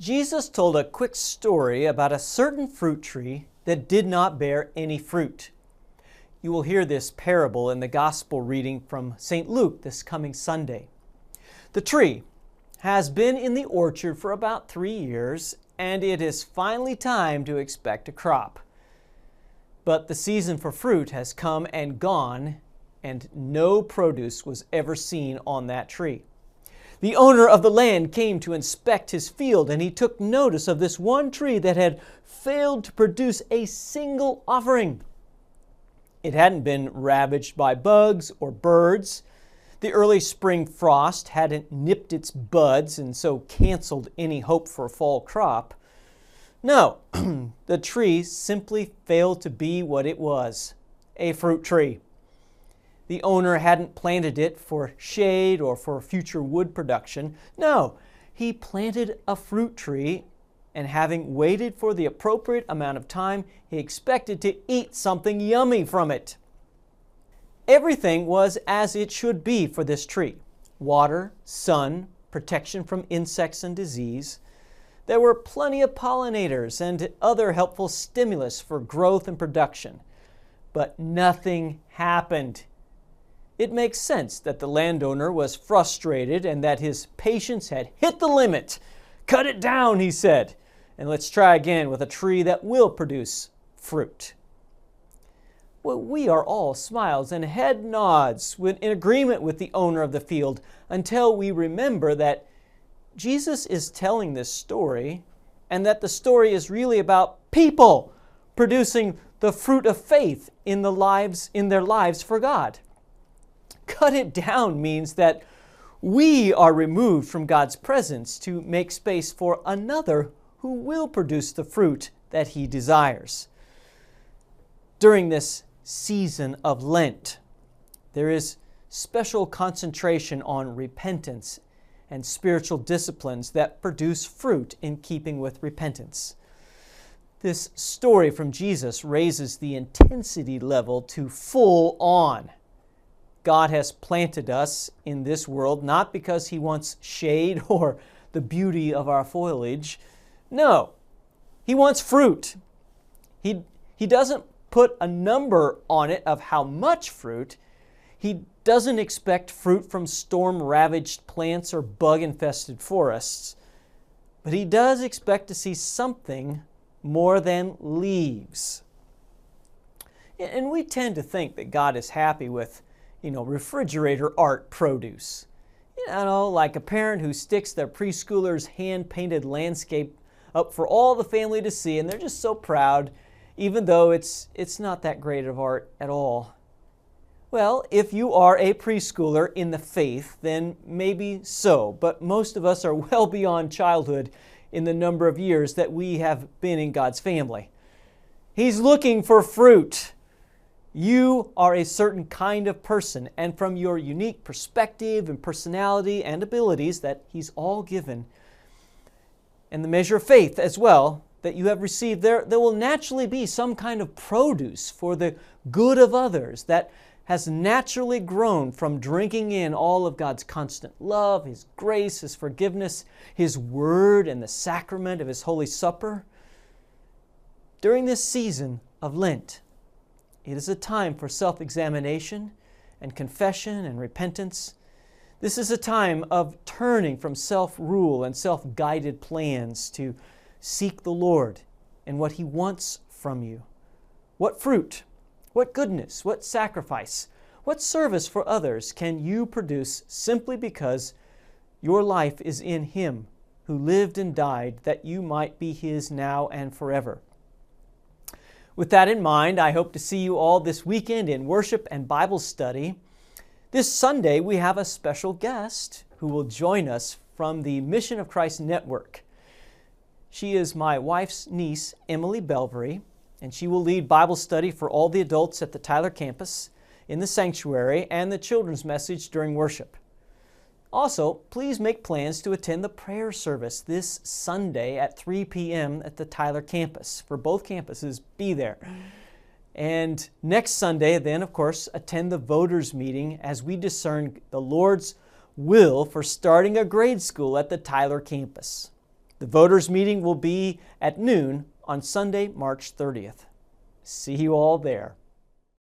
Jesus told a quick story about a certain fruit tree that did not bear any fruit. You will hear this parable in the gospel reading from St. Luke this coming Sunday. The tree has been in the orchard for about 3 years, and it is finally time to expect a crop. But the season for fruit has come and gone, and no produce was ever seen on that tree. The owner of the land came to inspect his field, and he took notice of this one tree that had failed to produce a single offering. It hadn't been ravaged by bugs or birds. The early spring frost hadn't nipped its buds and so canceled any hope for a fall crop. No, the tree simply failed to be what it was, a fruit tree. The owner hadn't planted it for shade or for future wood production. No, he planted a fruit tree, and having waited for the appropriate amount of time, he expected to eat something yummy from it. Everything was as it should be for this tree: water, sun, protection from insects and disease. There were plenty of pollinators and other helpful stimulus for growth and production. But nothing happened. It makes sense that the landowner was frustrated and that his patience had hit the limit. "Cut it down," he said, "and let's try again with a tree that will produce fruit." Well, we are all smiles and head nods in agreement with the owner of the field until we remember that Jesus is telling this story, and that the story is really about people producing the fruit of faith in their lives for God. Cut it down means that we are removed from God's presence to make space for another who will produce the fruit that He desires. During this season of Lent, there is special concentration on repentance and spiritual disciplines that produce fruit in keeping with repentance. This story from Jesus raises the intensity level to full on. God has planted us in this world not because He wants shade or the beauty of our foliage. No, He wants fruit. He doesn't put a number on it of how much fruit. He doesn't expect fruit from storm-ravaged plants or bug-infested forests. But He does expect to see something more than leaves. And we tend to think that God is happy with refrigerator art produce. Like a parent who sticks their preschooler's hand-painted landscape up for all the family to see, and they're just so proud, even though it's not that great of art at all. Well, if you are a preschooler in the faith, then maybe so, but most of us are well beyond childhood in the number of years that we have been in God's family. He's looking for fruit. You are a certain kind of person, and from your unique perspective and personality and abilities that He's all given, and the measure of faith as well that you have received, there will naturally be some kind of produce for the good of others that has naturally grown from drinking in all of God's constant love, His grace, His forgiveness, His Word, and the sacrament of His Holy Supper. During this season of Lent, it is a time for self-examination and confession and repentance. This is a time of turning from self-rule and self-guided plans to seek the Lord and what He wants from you. What fruit, what goodness, what sacrifice, what service for others can you produce simply because your life is in Him who lived and died that you might be His now and forever? With that in mind, I hope to see you all this weekend in worship and Bible study. This Sunday, we have a special guest who will join us from the Mission of Christ Network. She is my wife's niece, Emily Belvery, and she will lead Bible study for all the adults at the Tyler campus, in the sanctuary, and the children's message during worship. Also, please make plans to attend the prayer service this Sunday at 3 p.m. at the Tyler campus. For both campuses, be there. And next Sunday, then, of course, attend the voters' meeting as we discern the Lord's will for starting a grade school at the Tyler campus. The voters' meeting will be at noon on Sunday, March 30th. See you all there.